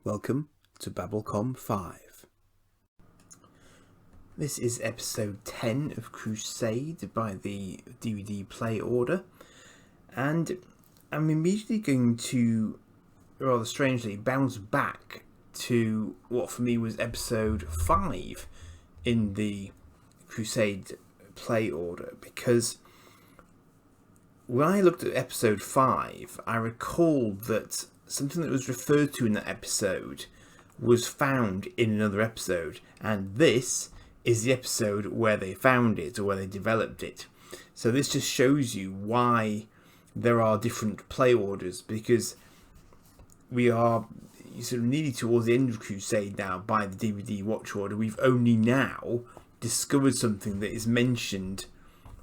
Welcome to Babblecom 5. This is episode 10 of Crusade by the DVD play order, and I'm immediately going to, rather strangely, bounce back to what for me was episode 5 in the Crusade play order, because when I looked at episode 5, I recalled that something that was referred to in that episode was found in another episode, and this is the episode where they found it, or where they developed it. So this just shows you why there are different play orders, because we are sort of nearly towards the end of Crusade now by the DVD watch order. We've only now discovered something that is mentioned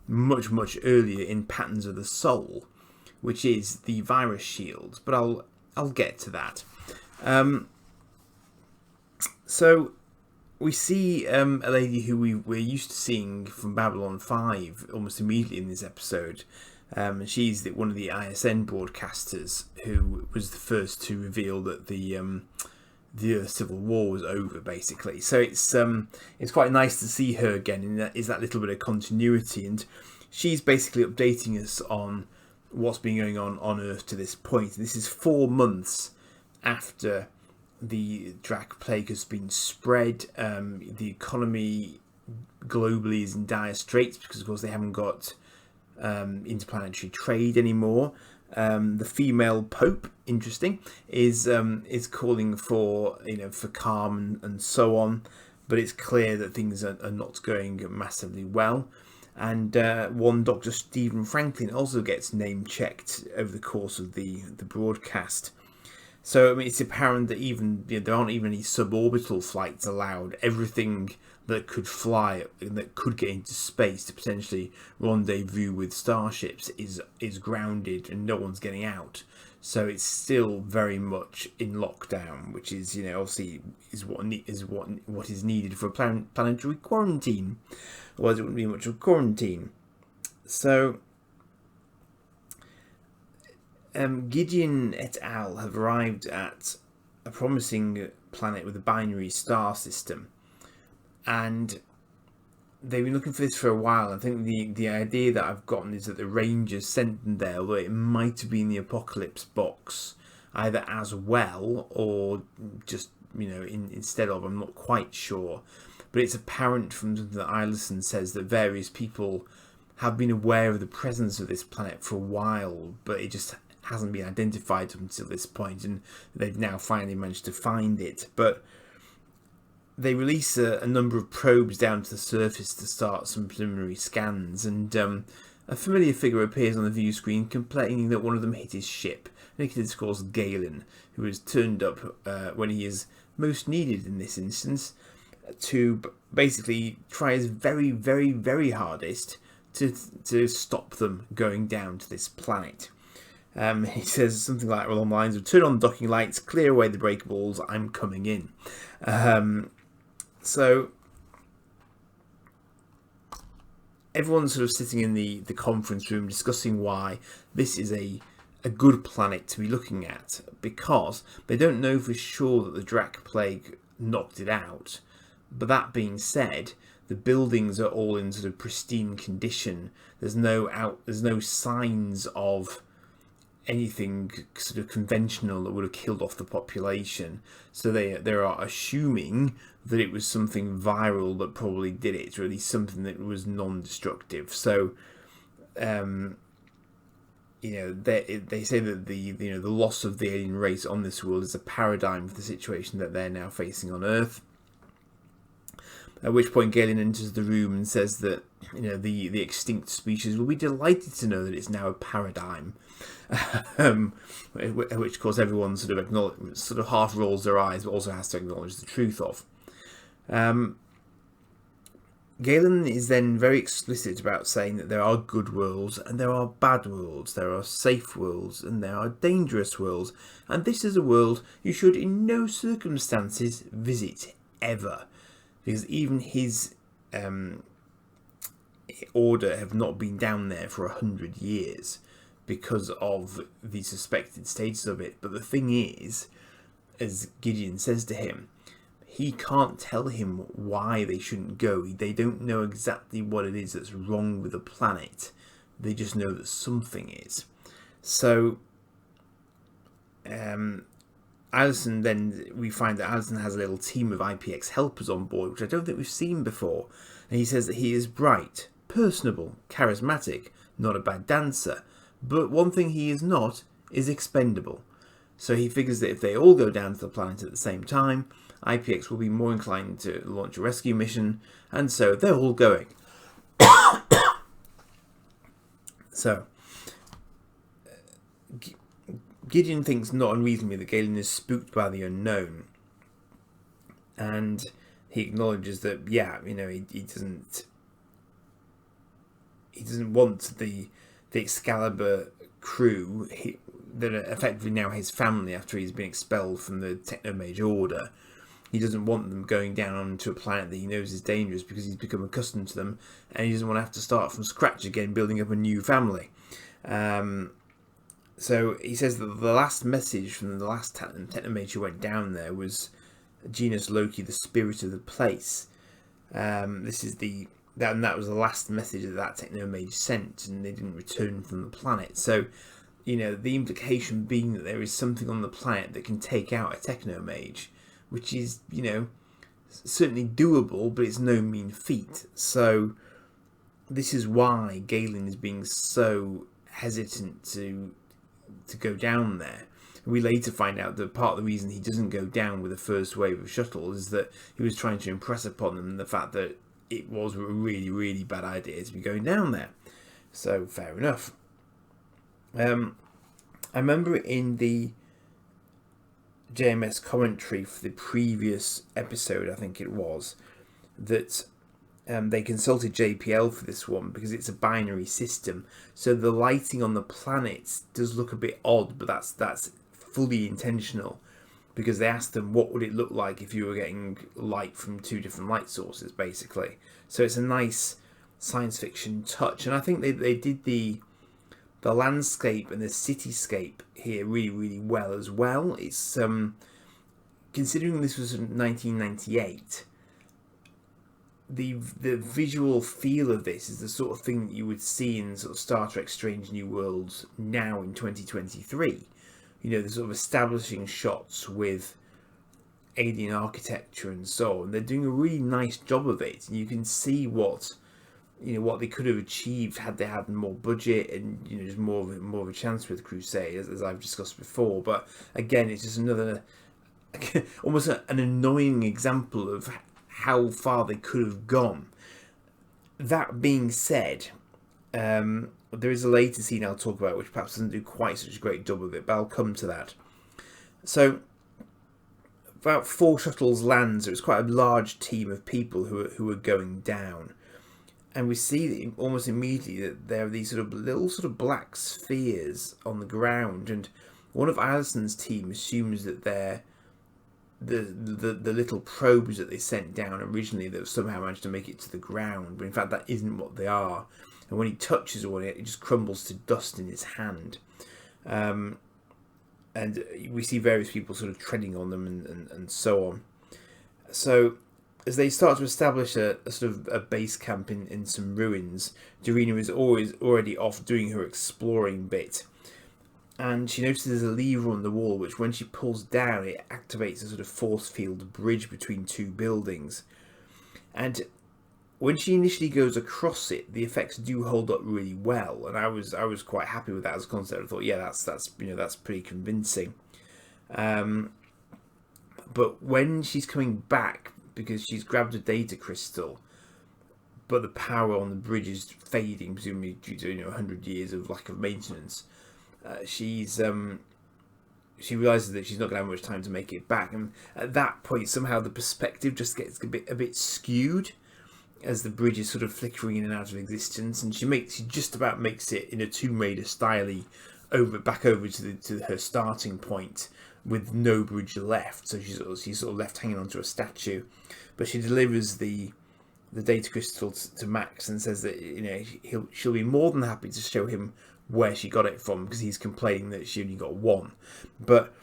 much earlier in Patterns of the Soul, which is the virus shield, but I'll get to that. So we see a lady who we're used to seeing from Babylon 5 almost immediately in this episode. She's one of the ISN broadcasters who was the first to reveal that the Earth Civil War was over, basically. So it's quite nice to see her again, and that is that little bit of continuity, and she's basically updating us on what's been going on Earth to this point. This is 4 months after the Drac plague has been spread. The economy globally is in dire straits because, of course, they haven't got interplanetary trade anymore. The female Pope, interesting, is calling for for calm and so on, but it's clear that things are not going massively well. And one Dr. Stephen Franklin also gets name checked over the course of the broadcast. So I mean, it's apparent that even there aren't even any suborbital flights allowed. Everything that could fly and that could get into space to potentially rendezvous with starships is grounded, and no one's getting out. So it's still very much in lockdown, which is obviously is what is needed for a planetary quarantine. Otherwise, it wouldn't be much of a quarantine. So Gideon et al. Have arrived at a promising planet with a binary star system, and they've been looking for this for a while. I think the idea that I've gotten is that the Rangers sent them there, although it might have been the Apocalypse box, either as well or just instead of. I'm not quite sure, but it's apparent from something that Eilerson says that various people have been aware of the presence of this planet for a while, but it just hasn't been identified until this point, and they've now finally managed to find it. But they release a number of probes down to the surface to start some preliminary scans, and a familiar figure appears on the view screen complaining that one of them hit his ship. And it is, of course, Galen, who has turned up when he is most needed in this instance, to basically try his very hardest to stop them going down to this planet. He says something like along the lines of, "Turn on the docking lights, clear away the breakables, I'm coming in." So everyone's sort of sitting in the conference room discussing why this is a good planet to be looking at, because they don't know for sure that the Drac plague knocked it out. But that being said, the buildings are all in sort of pristine condition. There's no signs of anything sort of conventional that would have killed off the population. So they are assuming that it was something viral that probably did it, or at least something that was non-destructive. So they say that the loss of the alien race on this world is a paradigm for the situation that they're now facing on Earth. At which point Galen enters the room and says that the extinct species will be delighted to know that it's now a paradigm. At which, of course, everyone sort of half rolls their eyes, but also has to acknowledge the truth of. Galen is then very explicit about saying that there are good worlds and there are bad worlds, there are safe worlds and there are dangerous worlds, and this is a world you should in no circumstances visit ever. Because even his order have not been down there for 100 years because of the suspected status of it. But the thing is, as Gideon says to him, he can't tell him why they shouldn't go. They don't know exactly what it is that's wrong with the planet. They just know that something is. So, Allison, then we find that Allison has a little team of IPX helpers on board, which I don't think we've seen before. And he says that he is bright, personable, charismatic, not a bad dancer. But one thing he is not is expendable. So he figures that if they all go down to the planet at the same time, IPX will be more inclined to launch a rescue mission, and so they're all going. So, Gideon thinks not unreasonably that Galen is spooked by the unknown, and he acknowledges that, he doesn't want the Excalibur crew that are effectively now his family after he's been expelled from the Technomage Order. He doesn't want them going down onto a planet that he knows is dangerous because he's become accustomed to them, and he doesn't want to have to start from scratch again, building up a new family. So he says that the last message from the last Technomage who went down there was Genus Loki, the spirit of the place. That was the last message that Technomage sent, and they didn't return from the planet. So, the implication being that there is something on the planet that can take out a Technomage, which is, certainly doable, but it's no mean feat. So this is why Galen is being so hesitant to go down there. We later find out that part of the reason he doesn't go down with the first wave of shuttles is that he was trying to impress upon them the fact that it was a really, really bad idea to be going down there. So, fair enough. I remember in the JMS commentary for the previous episode, I think it was, that they consulted JPL for this one because it's a binary system. So the lighting on the planets does look a bit odd, but that's fully intentional because they asked them what would it look like if you were getting light from two different light sources, basically. So it's a nice science fiction touch, and I think they did the landscape and the cityscape here really, really well as well. It's considering this was 1998, the visual feel of this is the sort of thing that you would see in sort of Star Trek Strange New Worlds now in 2023. The sort of establishing shots with alien architecture and so on. They're doing a really nice job of it, and you can see what they could have achieved had they had more budget and just more of a chance with Crusade, as I've discussed before. But again, it's just another almost an annoying example of how far they could have gone. That being said, there is a later scene I'll talk about which perhaps doesn't do quite such a great job of it, but I'll come to that. So about 4 shuttles land, so it's quite a large team of people who are going down. And we see almost immediately that there are these sort of little black spheres on the ground, and one of Allison's team assumes that they're the little probes that they sent down originally that somehow managed to make it to the ground, but in fact that isn't what they are. And when he touches one, it just crumbles to dust in his hand. And we see various people sort of treading on them and so on. So as they start to establish a sort of a base camp in some ruins, Dorina is already off doing her exploring bit. And she notices a lever on the wall, which when she pulls down, it activates a sort of force field bridge between 2 buildings. And when she initially goes across it, the effects do hold up really well, and I was quite happy with that as a concept. I thought, yeah, that's pretty convincing. But when she's coming back, because she's grabbed a data crystal, but the power on the bridge is fading, presumably due to 100 years of lack of maintenance, she realizes that she's not going to have much time to make it back, and at that point somehow the perspective just gets a bit skewed as the bridge is sort of flickering in and out of existence, and she just about makes it in a Tomb Raider style back over to her starting point with no bridge left. So she's sort of left hanging onto a statue, but she delivers the data crystal to Max and says that she'll be more than happy to show him where she got it from, because he's complaining that she only got one. But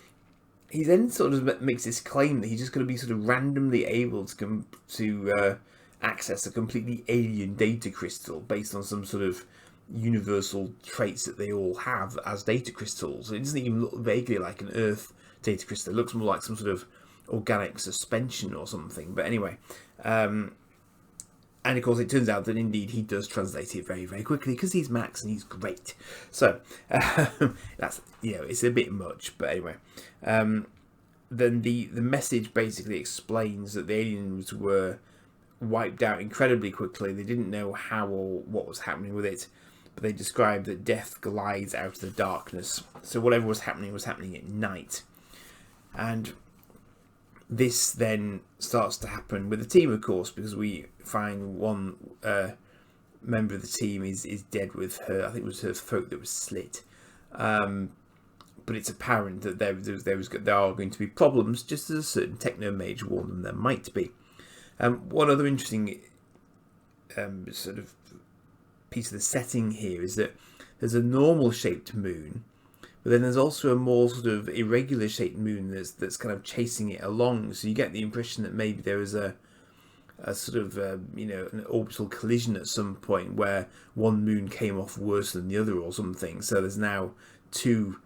he then sort of makes this claim that he's just going to be sort of randomly able to access a completely alien data crystal based on some sort of universal traits that they all have as data crystals. It doesn't even look vaguely like an Earth data crystal. It looks more like some sort of organic suspension or something. But anyway, and of course it turns out that indeed he does translate it very, very quickly because he's Max and he's great. So that's, it's a bit much, but anyway. Then the message basically explains that the aliens were wiped out incredibly quickly. They didn't know how or what was happening with it, but they described that death glides out of the darkness. So whatever was happening at night. And this then starts to happen with the team, of course, because we find one member of the team is dead with her, I think it was her throat that was slit. But it's apparent that there are going to be problems, just as a certain techno-mage warned them there might be. One other interesting sort of piece of the setting here is that there's a normal shaped moon, but then there's also a more sort of irregular shaped moon that's kind of chasing it along. So you get the impression that maybe there was a sort of an orbital collision at some point where one moon came off worse than the other or something. So there's now two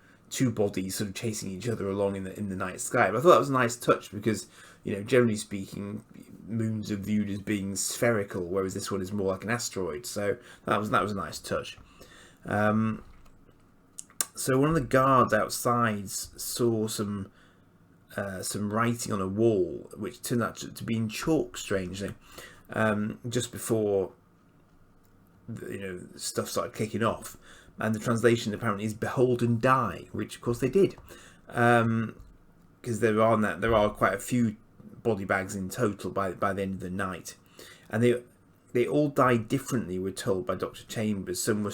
bodies sort of chasing each other along in the night sky. But I thought that was a nice touch because, generally speaking, moons are viewed as being spherical, whereas this one is more like an asteroid. So that was a nice touch. So one of the guards outside saw some writing on a wall, which turned out to be in chalk, strangely, just before stuff started kicking off. And the translation apparently is "Behold and die," which of course they did, because there are quite a few body bags in total by the end of the night, and they all died differently. We're told by Dr. Chambers. Some were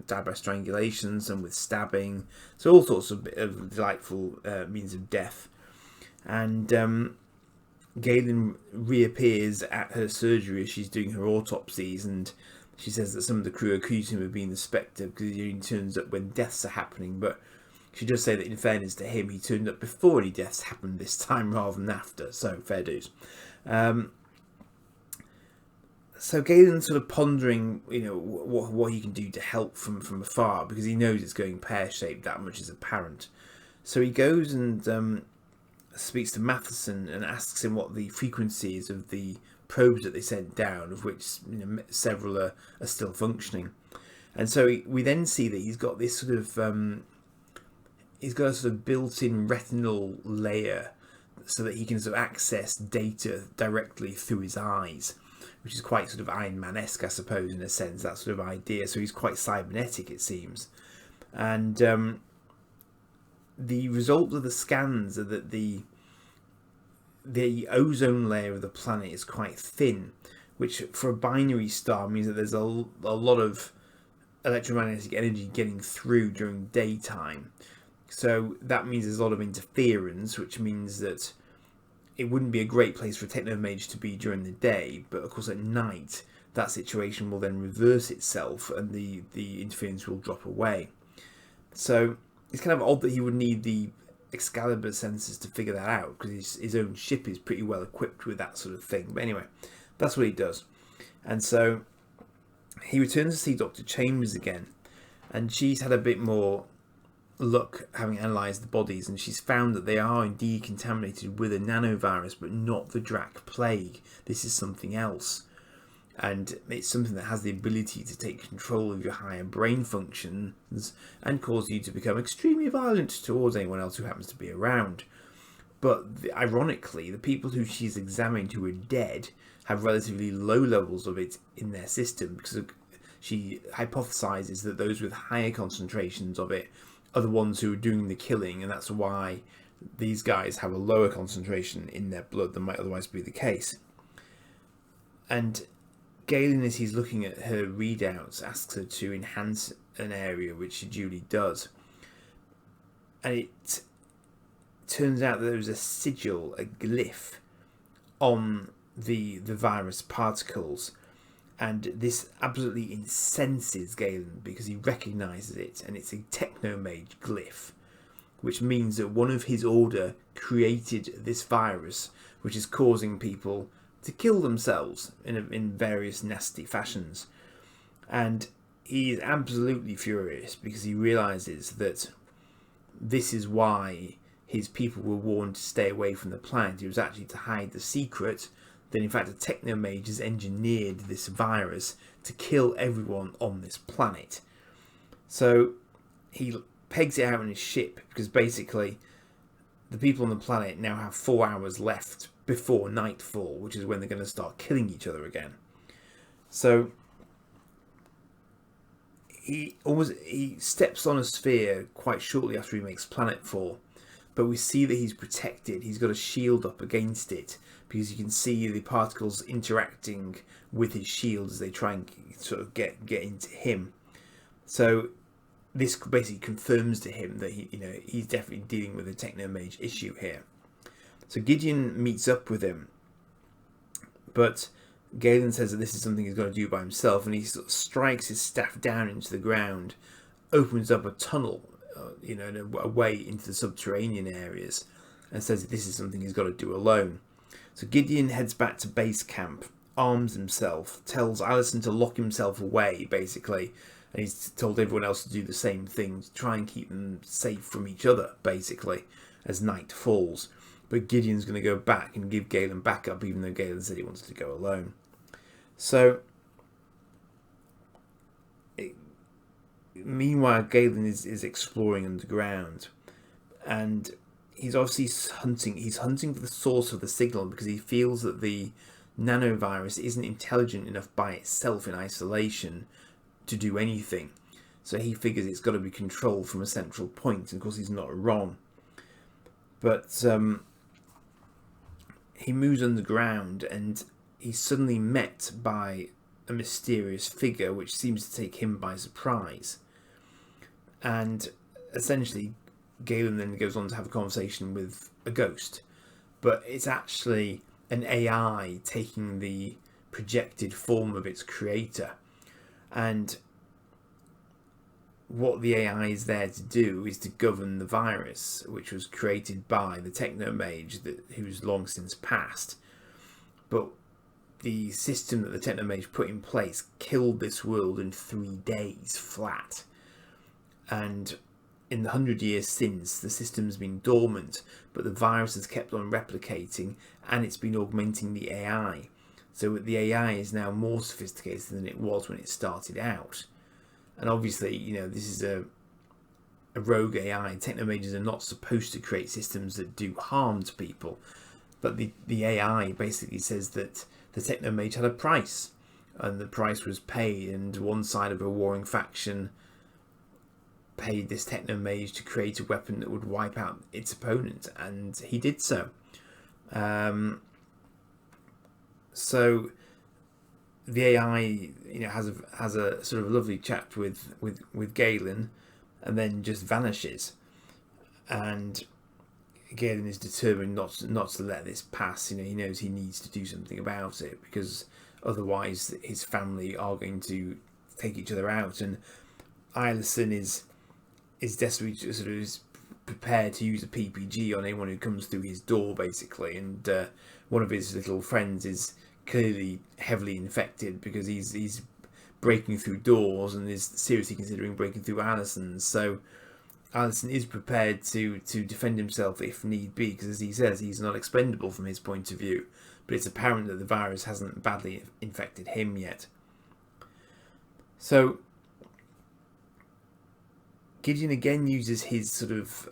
died by strangulation, some with stabbing, so all sorts of delightful means of death. And Galen reappears at her surgery as she's doing her autopsies, and she says that some of the crew accuse him of being the Spectre because he only turns up when deaths are happening. But she does say that in fairness to him, he turned up before any deaths happened this time rather than after. So fair dues. So Galen's sort of pondering, what he can do to help from afar, because he knows it's going pear-shaped. That much is apparent. So he goes and speaks to Matheson and asks him what the frequency is of the probes that they sent down, of which several are still functioning. And so we then see that he's got this sort of a sort of built-in retinal layer, so that he can sort of access data directly through his eyes, which is quite sort of Iron Man-esque, I suppose, in a sense, that sort of idea. So he's quite cybernetic, it seems. And the result of the scans are that the ozone layer of the planet is quite thin, which for a binary star means that there's a lot of electromagnetic energy getting through during daytime. So that means there's a lot of interference, which means that it wouldn't be a great place for a technomage to be during the day, but of course at night that situation will then reverse itself and the interference will drop away. So it's kind of odd that he would need the Excalibur sensors to figure that out, because his own ship is pretty well equipped with that sort of thing. But anyway, that's what he does. And so he returns to see Dr. Chambers again, and she's had a bit more luck having analysed the bodies, and she's found that they are indeed contaminated with a nanovirus, but not the Drac plague. This is something else, and it's something that has the ability to take control of your higher brain functions and cause you to become extremely violent towards anyone else who happens to be around. But ironically, the people who she's examined who are dead have relatively low levels of it in their system, because she hypothesizes that those with higher concentrations of it are the ones who are doing the killing, and that's why these guys have a lower concentration in their blood than might otherwise be the case. And Galen, as he's looking at her readouts, asks her to enhance an area, which she duly does. And it turns out that there was a sigil, a glyph, on the virus particles. And this absolutely incenses Galen, because he recognises it, and it's a technomage glyph, which means that one of his order created this virus, which is causing people to kill themselves in various nasty fashions. And he is absolutely furious because he realizes that this is why his people were warned to stay away from the planet. It was actually to hide the secret that in fact a technomage has engineered this virus to kill everyone on this planet. So he pegs it out on his ship because basically the people on the planet now have 4 hours left before nightfall, which is when they're going to start killing each other again. So he steps on a sphere quite shortly after he makes planetfall, but we see that he's protected. He's got a shield up against it because you can see the particles interacting with his shield as they try and sort of get into him. So this basically confirms to him that he's definitely dealing with a technomage issue here. So Gideon meets up with him, but Galen says that this is something he's got to do by himself, and he sort of strikes his staff down into the ground, opens up a tunnel, a way into the subterranean areas, and says that this is something he's got to do alone. So Gideon heads back to base camp, arms himself, tells Allison to lock himself away, basically, and he's told everyone else to do the same thing, to try and keep them safe from each other, basically, as night falls. But Gideon's going to go back and give Galen backup, even though Galen said he wanted to go alone. So, meanwhile, Galen is exploring underground, and he's obviously hunting. He's hunting for the source of the signal because he feels that the nanovirus isn't intelligent enough by itself in isolation to do anything. So he figures it's got to be controlled from a central point, and of course he's not wrong. But he moves underground, and he's suddenly met by a mysterious figure which seems to take him by surprise. And essentially, Galen then goes on to have a conversation with a ghost. But it's actually an AI taking the projected form of its creator. And what the AI is there to do is to govern the virus, which was created by the technomage who's long since passed. But the system that the technomage put in place killed this world in 3 days flat. And in the 100 years since, the system's been dormant, but the virus has kept on replicating, and it's been augmenting the AI. So the AI is now more sophisticated than it was when it started out. And obviously, this is a rogue AI. Technomages are not supposed to create systems that do harm to people. But the AI basically says that the technomage had a price, and the price was paid, and one side of a warring faction paid this technomage to create a weapon that would wipe out its opponent, and he did so. So the AI, has a sort of lovely chat with Galen, and then just vanishes. And Galen is determined not to let this pass. He knows he needs to do something about it, because otherwise his family are going to take each other out. And Allison is desperately sort of prepared to use a PPG on anyone who comes through his door, basically. And one of his little friends is clearly heavily infected because he's breaking through doors and is seriously considering breaking through Allison's. So Allison is prepared to defend himself if need be, because as he says, he's not expendable from his point of view. But it's apparent that the virus hasn't badly infected him yet. So Gideon again uses his sort of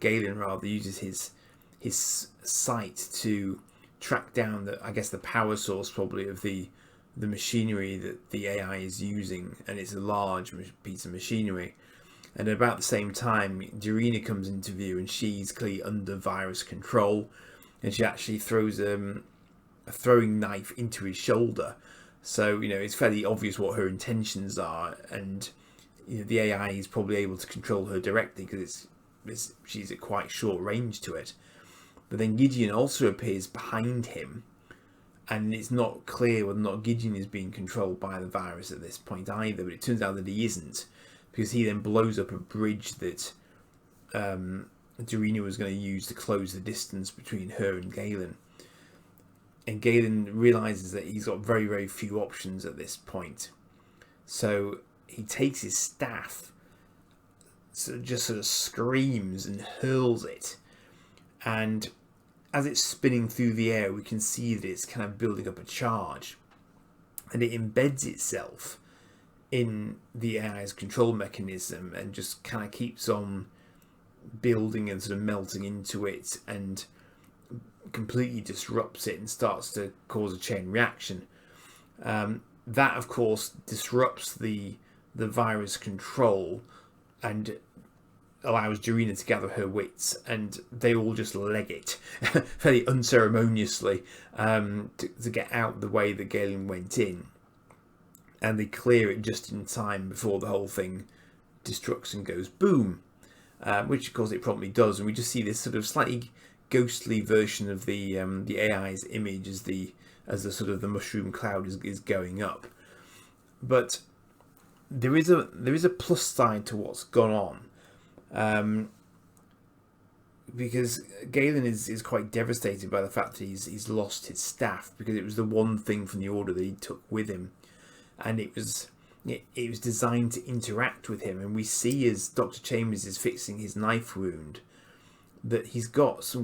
Galen rather uses his sight to track down the power source probably of the machinery that the AI is using, and it's a large piece of machinery. And at about the same time, Dorina comes into view, and she's clearly under virus control, and she actually throws a throwing knife into his shoulder. So it's fairly obvious what her intentions are, and the AI is probably able to control her directly because she's at quite short range to it. But then Gideon also appears behind him, and it's not clear whether or not Gideon is being controlled by the virus at this point either, but it turns out that he isn't, because he then blows up a bridge that Dorina was going to use to close the distance between her and Galen. And Galen realizes that he's got very, very few options at this point. So he takes his staff, so just sort of screams and hurls it. And as it's spinning through the air, we can see that it's kind of building up a charge. And it embeds itself in the AI's control mechanism and just kind of keeps on building and sort of melting into it and completely disrupts it and starts to cause a chain reaction. That, of course, disrupts the virus control and allows Dorina to gather her wits, and they all just leg it fairly unceremoniously to get out the way that Galen went in. And they clear it just in time before the whole thing destructs and goes boom, which of course it promptly does. And we just see this sort of slightly ghostly version of the AI's image as the sort of the mushroom cloud is going up. But there is a plus side to what's gone on, because Galen is quite devastated by the fact that he's lost his staff, because it was the one thing from the Order that he took with him, and it was designed to interact with him. And we see as Dr. Chambers is fixing his knife wound that he's got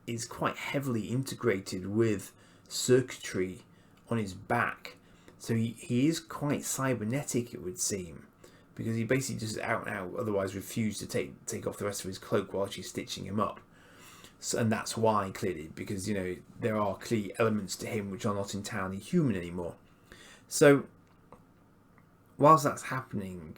is quite heavily integrated with circuitry on his back. So he is quite cybernetic, it would seem, because he basically just out and out otherwise refused to take off the rest of his cloak while she's stitching him up. So, and that's why, clearly, because there are clear elements to him which are not entirely human anymore. So whilst that's happening,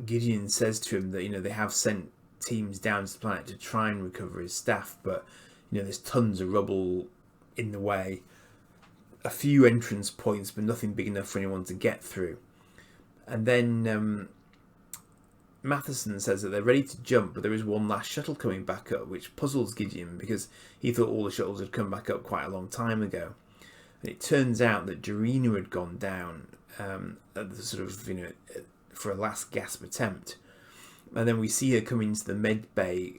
Gideon says to him that they have sent teams down to the planet to try and recover his staff, but there's tons of rubble in the way, a few entrance points, but nothing big enough for anyone to get through. And then Matheson says that they're ready to jump, but there is one last shuttle coming back up, which puzzles Gideon because he thought all the shuttles had come back up quite a long time ago. And it turns out that Dorina had gone down at the sort of for a last gasp attempt, and then we see her come into the med bay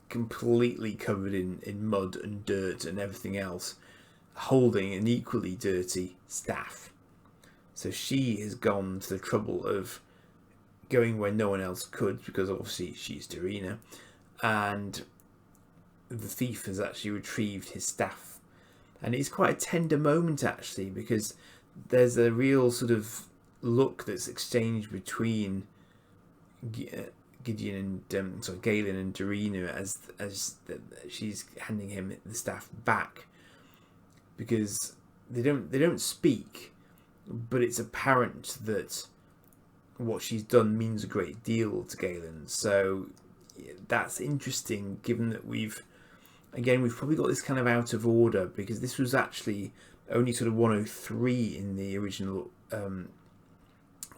completely covered in mud and dirt and everything else, holding an equally dirty staff. So she has gone to the trouble of going where no one else could, because obviously she's Dorina, and the thief has actually retrieved his staff. And it's quite a tender moment, actually, because there's a real sort of look that's exchanged between Galen and Dorina as she's handing him the staff back, because they don't speak, but it's apparent that what she's done means a great deal to Galen. So that's interesting, given that we've probably got this kind of out of order, because this was actually only sort of 103 in the original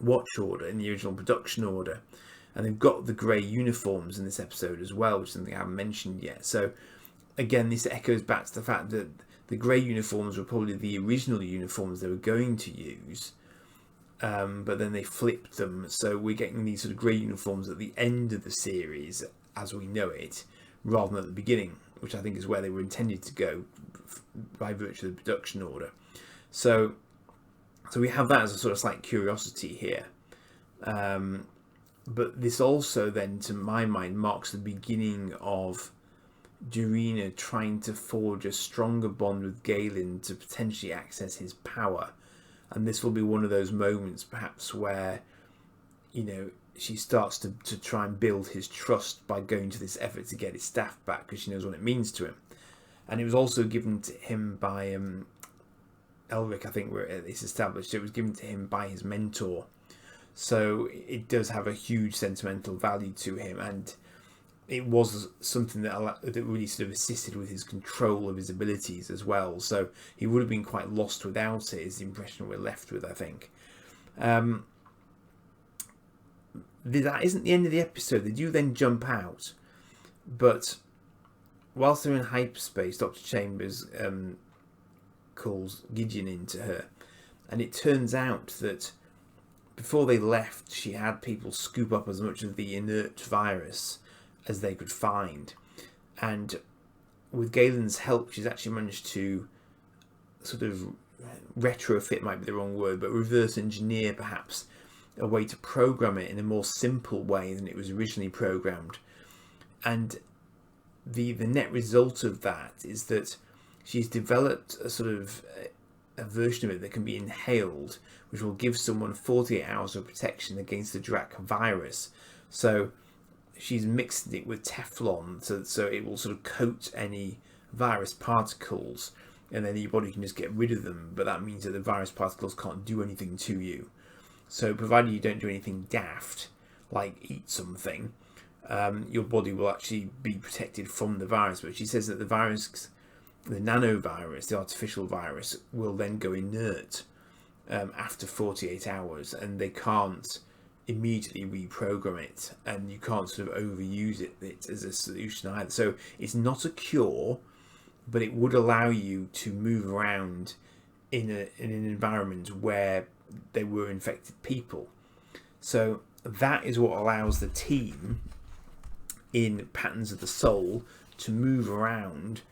watch order, in the original production order, and they've got the grey uniforms in this episode as well, which is something I haven't mentioned yet. So again, this echoes back to the fact that the grey uniforms were probably the original uniforms they were going to use, but then they flipped them, so we're getting these sort of grey uniforms at the end of the series as we know it, rather than at the beginning, which I think is where they were intended to go by virtue of the production order. So we have that as a sort of slight curiosity here. But this also then, to my mind, marks the beginning of Dorina trying to forge a stronger bond with Galen to potentially access his power. And this will be one of those moments perhaps where, she starts to try and build his trust by going to this effort to get his staff back, because she knows what it means to him. And it was also given to him by Elric, I think, where it's established. It was given to him by his mentor. So it does have a huge sentimental value to him, and it was something that really sort of assisted with his control of his abilities as well. So he would have been quite lost without it, is the impression we're left with, I think. That isn't the end of the episode. They do then jump out, but whilst they're in hyperspace, Dr. Chambers calls Gideon into her, and it turns out that before they left, she had people scoop up as much of the inert virus as they could find. And with Galen's help, she's actually managed to sort of retrofit, might be the wrong word, but reverse engineer perhaps a way to program it in a more simple way than it was originally programmed. And the net result of that is that she's developed a sort of a version of it that can be inhaled, which will give someone 48 hours of protection against the Drac virus. So she's mixed it with Teflon, so it will sort of coat any virus particles, and then your body can just get rid of them. But that means that the virus particles can't do anything to you. So provided you don't do anything daft, like eat something, your body will actually be protected from the virus. But she says that the virus, the nanovirus, the artificial virus, will then go inert after 48 hours, and they can't immediately reprogram it, and you can't sort of overuse it as a solution either. So it's not a cure, but it would allow you to move around in an environment where there were infected people. So that is what allows the team in Patterns of the Soul to move around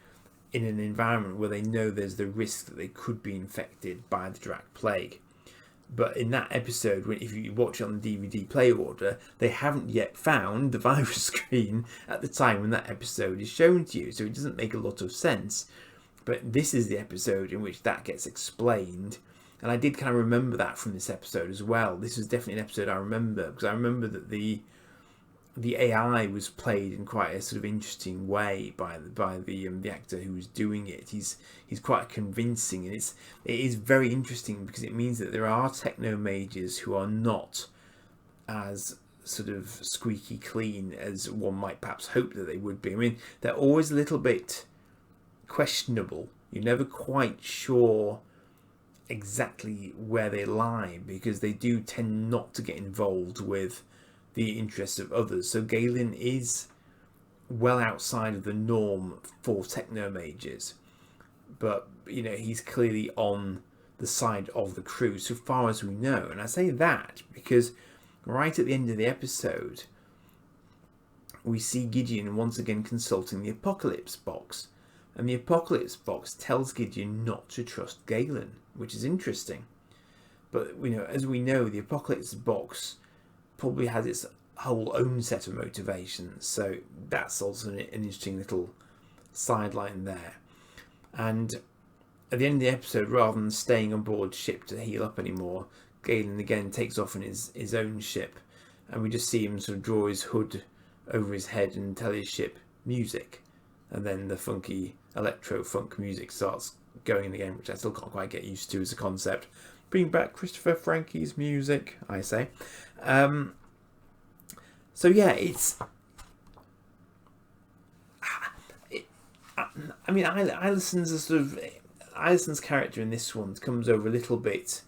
in an environment where they know there's the risk that they could be infected by the Drac Plague. But in that episode, if you watch it on the DVD play order, they haven't yet found the virus screen at the time when that episode is shown to you, so it doesn't make a lot of sense. But this is the episode in which that gets explained, and I did kind of remember that from this episode as well. This is definitely an episode I remember, because I remember that the AI was played in quite a sort of interesting way by the actor who was doing it. He's quite convincing, and it is very interesting because it means that there are techno mages who are not as sort of squeaky clean as one might perhaps hope that they would be. I mean, they're always a little bit questionable. You're never quite sure exactly where they lie, because they do tend not to get involved with the interests of others. So Galen is well outside of the norm for techno mages, but he's clearly on the side of the crew so far as we know. And I say that because right at the end of the episode we see Gideon once again consulting the Apocalypse Box, and the Apocalypse Box tells Gideon not to trust Galen, which is interesting. But as we know, the Apocalypse Box probably has its whole own set of motivations, so that's also an interesting little sideline there. And at the end of the episode, rather than staying on board ship to heal up anymore, Galen again takes off in his own ship, and we just see him sort of draw his hood over his head and tell his ship music, and then the funky electro-funk music starts going again, which I still can't quite get used to as a concept. Bring back Christopher Frankie's music, I say. So yeah, I mean, Ilison's character in this one comes over a little bit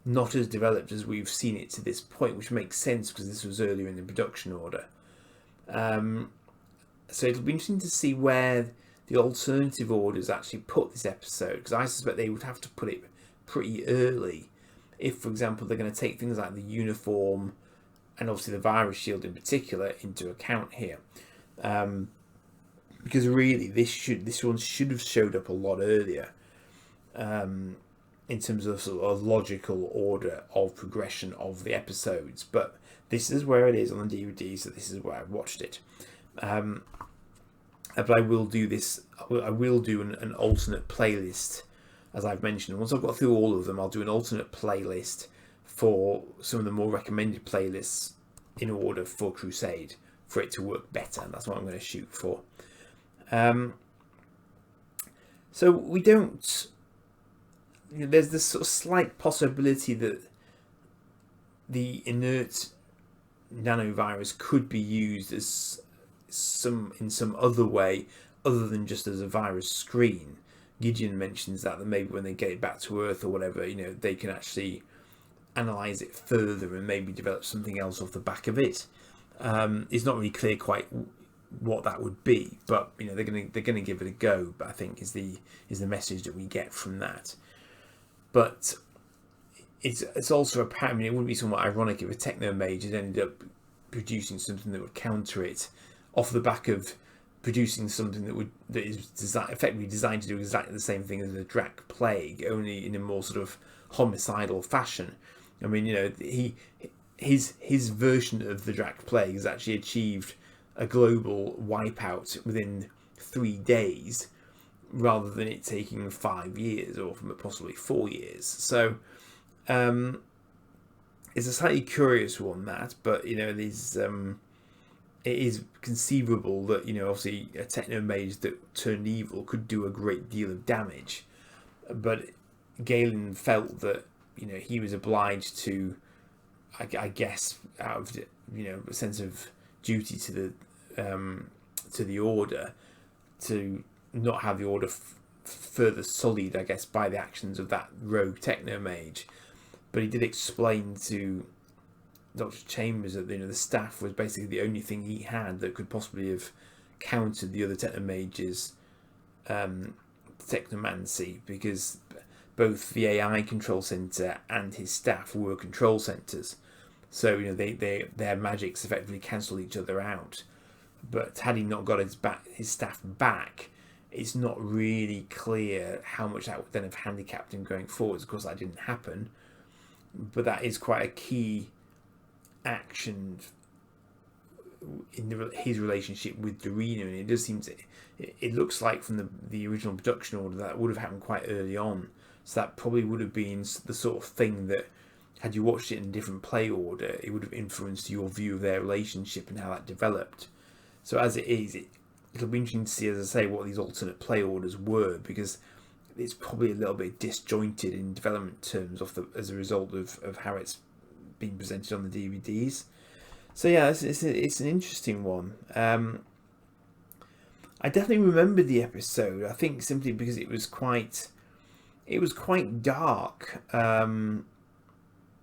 not as developed as we've seen it to this point, which makes sense because this was earlier in the production order. So it'll be interesting to see where the alternative orders actually put this episode, because I suspect they would have to put it pretty early if, for example, they're going to take things like the uniform and obviously the virus shield in particular into account here. Because really this one should have showed up a lot earlier in terms of sort of logical order of progression of the episodes. But this is where it is on the DVD, so this is where I've watched it. But I will do this. I will do an alternate playlist, as I've mentioned. Once I've got through all of them, I'll do an alternate playlist for some of the more recommended playlists in order for Crusade, for it to work better. And that's what I'm going to shoot for. So we don't. There's this sort of slight possibility that the inert nanovirus could be used as in some other way other than just as a virus screen. Gideon mentions that maybe when they get it back to Earth or whatever, they can actually analyze it further and maybe develop something else off the back of it. It's not really clear quite what that would be, but they're gonna give it a go. But I think is the message that we get from that. But it's also apparent. I mean, it wouldn't be somewhat ironic if a techno mage had ended up producing something that would counter it, off the back of producing something that is effectively designed to do exactly the same thing as the Drac Plague, only in a more sort of homicidal fashion. I mean, his version of the Drac Plague has actually achieved a global wipeout within 3 days, rather than it taking 5 years or possibly 4 years. So it's a slightly curious one, that, but these it is conceivable that obviously a techno mage that turned evil could do a great deal of damage, but Galen felt that he was obliged to, I guess, out of a sense of duty to the order, to not have the order further sullied, I guess, by the actions of that rogue techno mage. But he did explain to Dr. Chambers that the staff was basically the only thing he had that could possibly have countered the other techno mage's technomancy, because both the AI control center and his staff were control centers. So their magics effectively cancelled each other out. But had he not got his staff back, it's not really clear how much that would then have handicapped him going forwards. Of course, that didn't happen, but that is quite a key action in his relationship with Dorina, and it does seem to. It looks like from the original production order that would have happened quite early on. So that probably would have been the sort of thing that, had you watched it in a different play order, it would have influenced your view of their relationship and how that developed. So as it is, it'll be interesting to see, as I say, what these alternate play orders were, because it's probably a little bit disjointed in development terms as a result of how it's been presented on the DVDs. So yeah, it's an interesting one. I definitely remember the episode. I think simply because it was quite dark.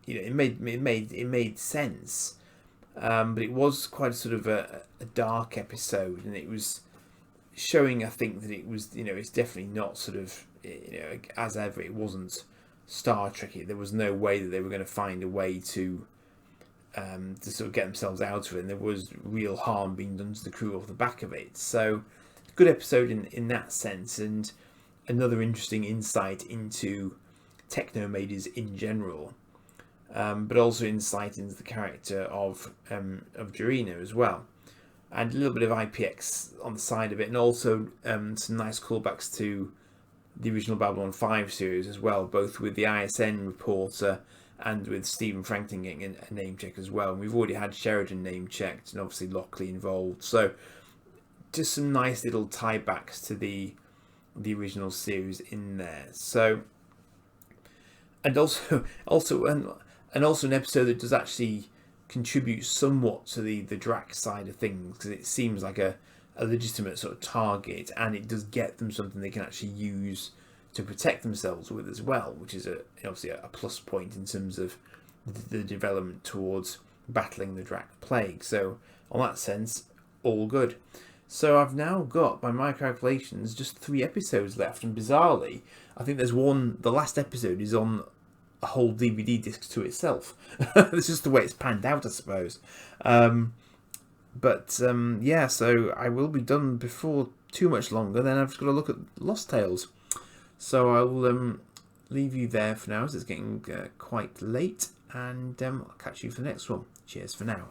It made sense, but it was quite a sort of a dark episode, and it was showing, I think, that it was it's definitely not sort of as ever. It wasn't Star Trek. There was no way that they were going to find a way to sort of get themselves out of it, and there was real harm being done to the crew off the back of it. So, good episode in that sense, and another interesting insight into techno mages in general, but also insight into the character of Dorina as well, and a little bit of IPX on the side of it, and also some nice callbacks to the original Babylon 5 series as well, both with the ISN reporter and with Stephen Franklin getting a name check as well. And we've already had Sheridan name checked, and obviously Lockley involved. So just some nice little tie-backs to the original series in there. So, and also an episode that does actually contribute somewhat to the Drac side of things, because it seems like a legitimate sort of target, and it does get them something they can actually use to protect themselves with as well, which is obviously a plus point in terms of the development towards battling the Drac Plague. So on that sense, all good. So I've now got, by my calculations, just 3 episodes left, and bizarrely, I think there's one. The last episode is on a whole DVD disc to itself. It's just the way it's panned out, I suppose. Yeah, so I will be done before too much longer. Then I've just got to look at Lost Tales. So I'll leave you there for now, as it's getting quite late, and I'll catch you for the next one. Cheers for now.